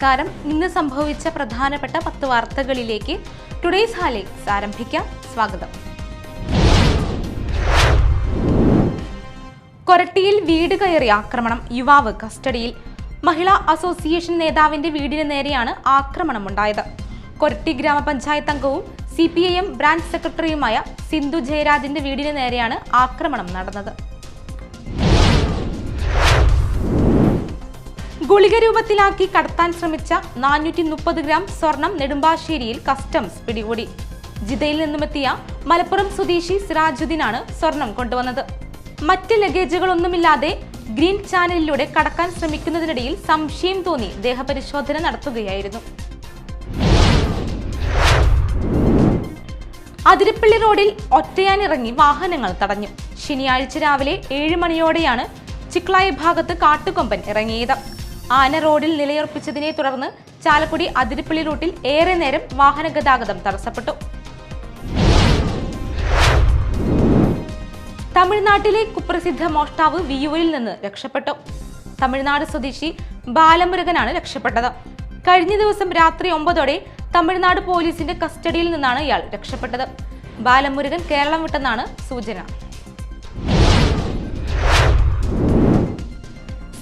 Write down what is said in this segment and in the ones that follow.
നമസ്കാരം. ഇന്ന് സംഭവിച്ച പ്രധാനപ്പെട്ട 10 വാർത്തകളിലേക്ക് ടുഡേയ്സ് ഹൈലൈറ്റ്സ് ആരംഭിക്കാം. സ്വാഗതം. കൊരട്ടിയിൽ വീട് കയറി ആക്രമണം, യുവാവ് കസ്റ്റഡിയിൽ. മഹിളാ അസോസിയേഷൻ നേതാവിന്റെ വീടിന് നേരെയാണ് ആക്രമണമുണ്ടായത്. കൊരട്ടി ഗ്രാമപഞ്ചായത്ത് അംഗവും CPIM ബ്രാഞ്ച് സെക്രട്ടറിയുമായ സിന്ധു ജയരാജിന്റെ വീടിന് നേരെയാണ് ആക്രമണം നടന്നത്. ഗുളിക രൂപത്തിലാക്കി കടത്താൻ ശ്രമിച്ച 430 ഗ്രാം സ്വർണം നെടുമ്പാശ്ശേരിയിൽ കസ്റ്റംസ് പിടികൂടി. ജിദ്ദയിൽ നിന്നുമെത്തിയ മലപ്പുറം സ്വദേശി സിറാജുദ്ദീനാണ് സ്വർണം കൊണ്ടുവന്നത്. മറ്റ് ലഗേജുകളൊന്നുമില്ലാതെ ഗ്രീൻ ചാനലിലൂടെ കടക്കാൻ ശ്രമിക്കുന്നതിനിടയിൽ സംശയം തോന്നി ദേഹപരിശോധന നടത്തുകയായിരുന്നു. അതിരപ്പള്ളി റോഡിൽ ഒറ്റയാനിറങ്ങി വാഹനങ്ങൾ തടഞ്ഞു. ശനിയാഴ്ച രാവിലെ 7 മണിയോടെയാണ് ചിക്ലായി ഭാഗത്ത് കാട്ടുകൊമ്പൻ ഇറങ്ങിയത്. ആന റോഡിൽ നിലയുറപ്പിച്ചതിനെ തുടർന്ന് ചാലക്കുടി അതിരപ്പള്ളി റൂട്ടിൽ ഏറെ നേരം വാഹന ഗതാഗതം തടസ്സപ്പെട്ടു. തമിഴ്നാട്ടിലെ കുപ്രസിദ്ധ മോഷ്ടാവ് വിയൂരിൽ നിന്ന് രക്ഷപ്പെട്ടു. തമിഴ്നാട് സ്വദേശി ബാലമുരുകനാണ് രക്ഷപ്പെട്ടത്. കഴിഞ്ഞ ദിവസം രാത്രി 9ഓടെ തമിഴ്നാട് പോലീസിന്റെ കസ്റ്റഡിയിൽ നിന്നാണ് ഇയാൾ രക്ഷപ്പെട്ടത്. ബാലമുരുകൻ കേരളം വിട്ടെന്നാണ് സൂചന.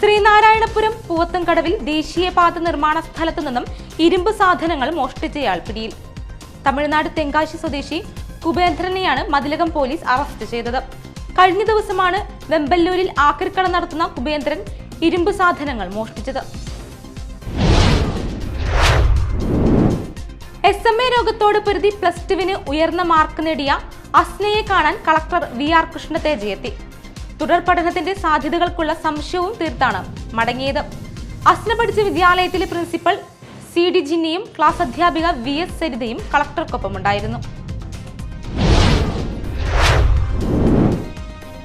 ശ്രീനാരായണപുരം പൂവത്തുംകടവിൽ ദേശീയപാത നിർമ്മാണ സ്ഥലത്തു നിന്നും ഇരുമ്പ് സാധനങ്ങൾ മോഷ്ടിച്ചയാൾ പിടിയിൽ. തമിഴ്നാട് തെങ്കാശി സ്വദേശി കുബേന്ദ്രനെയാണ് മതിലകം പോലീസ് അറസ്റ്റ് ചെയ്തത്. കഴിഞ്ഞ ദിവസമാണ് വെമ്പല്ലൂരിൽ ആക്രിക്കട നടത്തുന്ന കുബേന്ദ്രൻ ഇരുമ്പ് സാധനങ്ങൾ മോഷ്ടിച്ചത്. SMA രോഗത്തോട് പൊരുതി +2 ഉയർന്ന മാർക്ക് നേടിയ അസ്നയെ കാണാൻ കളക്ടർ VR കൃഷ്ണതേജ എത്തി. തുടർ പഠനത്തിന്റെ സാധ്യതകൾക്കുള്ള സംശയവും തീർത്താണ് മടങ്ങിയത്. അസ്ന പഠിച്ച വിദ്യാലയത്തിലെ പ്രിൻസിപ്പൽ CD ജിന്നിയും ക്ലാസ് അധ്യാപിക VS സരിതയും കളക്ടർക്കൊപ്പമുണ്ടായിരുന്നു.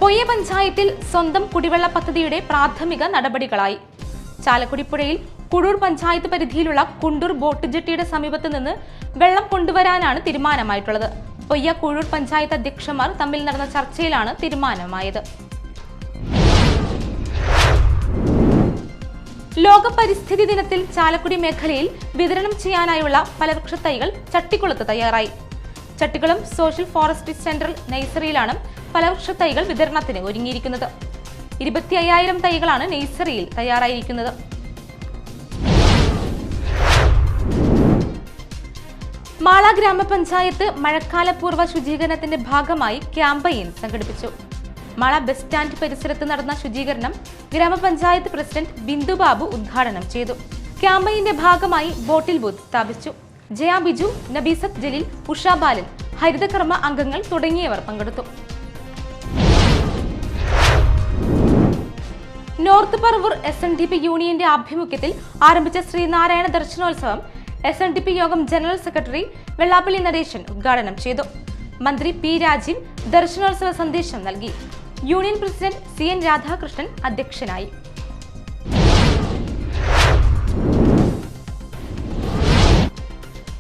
പൊയ്യ പഞ്ചായത്തിൽ സ്വന്തം കുടിവെള്ള പദ്ധതിയുടെ പ്രാഥമിക നടപടികളായി. ചാലക്കുടി പുഴയിൽ കുടൂർ പഞ്ചായത്ത് പരിധിയിലുള്ള കുണ്ടൂർ ബോട്ട് ജെട്ടിയുടെ സമീപത്ത് നിന്ന് വെള്ളം കൊണ്ടുവരാനാണ് തീരുമാനമായിട്ടുള്ളത്. പൊയ്യ കുഴൂർ പഞ്ചായത്ത് അധ്യക്ഷന്മാർ തമ്മിൽ നടന്ന ചർച്ചയിലാണ് തീരുമാനമായത്. ലോക പരിസ്ഥിതി ദിനത്തിൽ ചാലക്കുടി മേഖലയിൽ വിതരണം ചെയ്യാനായുള്ള ഫലവൃക്ഷ തൈകൾ ചട്ടിക്കുളത്ത് തയ്യാറായി. ചട്ടിക്കുളം സോഷ്യൽ ഫോറസ്ട്രി സെന്റർ നഴ്സറിയിലാണ് ഫലവൃക്ഷ തൈകൾ വിതരണത്തിന് ഒരുങ്ങിയിരിക്കുന്നത്. 25,000 തൈകളാണ് നഴ്സറിയിൽ തയ്യാറായിരിക്കുന്നത്. മാള ഗ്രാമപഞ്ചായത്ത് മഴക്കാലപൂർവ്വ ശുചീകരണത്തിന്റെ ഭാഗമായി ക്യാമ്പയിൻ സംഘടിപ്പിച്ചു. മാള ബസ് സ്റ്റാൻഡ് പരിസരത്ത് നടന്ന ശുചീകരണം ഗ്രാമപഞ്ചായത്ത് പ്രസിഡന്റ് ബിന്ദു ബാബു ഉദ്ഘാടനം ചെയ്തു. ക്യാമ്പയിന്റെ ഭാഗമായി ബോട്ടിൽ ബൂത്ത് സ്ഥാപിച്ചു. ജയ ബിജു, നബീസത്ത് ജലീൽ, ഉഷ ബാലൻ, ഹരിതകർമ്മ അംഗങ്ങൾ തുടങ്ങിയവർ പങ്കെടുത്തു. നോർത്ത് പറവൂർ SNDP യൂണിയന്റെ ആഭിമുഖ്യത്തിൽ ആരംഭിച്ച ശ്രീനാരായണ ദർശനോത്സവം SNDP യോഗം ജനറൽ സെക്രട്ടറി വെള്ളാപ്പള്ളി നരേശൻ ഉദ്ഘാടനം ചെയ്തു. മന്ത്രി P രാജീവ് ദർശനോത്സവ സന്ദേശം നൽകി. യൂണിയൻ പ്രസിഡന്റ് CN രാധാകൃഷ്ണൻ അധ്യക്ഷനായി.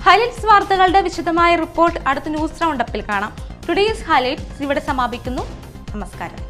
ഹൈലൈറ്റ്സ് വാർത്തകളുടെ വിശദമായ റിപ്പോർട്ട് അടുത്ത ന്യൂസ് റൗണ്ടപ്പിൽ കാണാം. ടുഡേയ്സ് ഹൈലൈറ്റ്സ് ഇവിടെ സമാപിക്കുന്നു. നമസ്കാരം.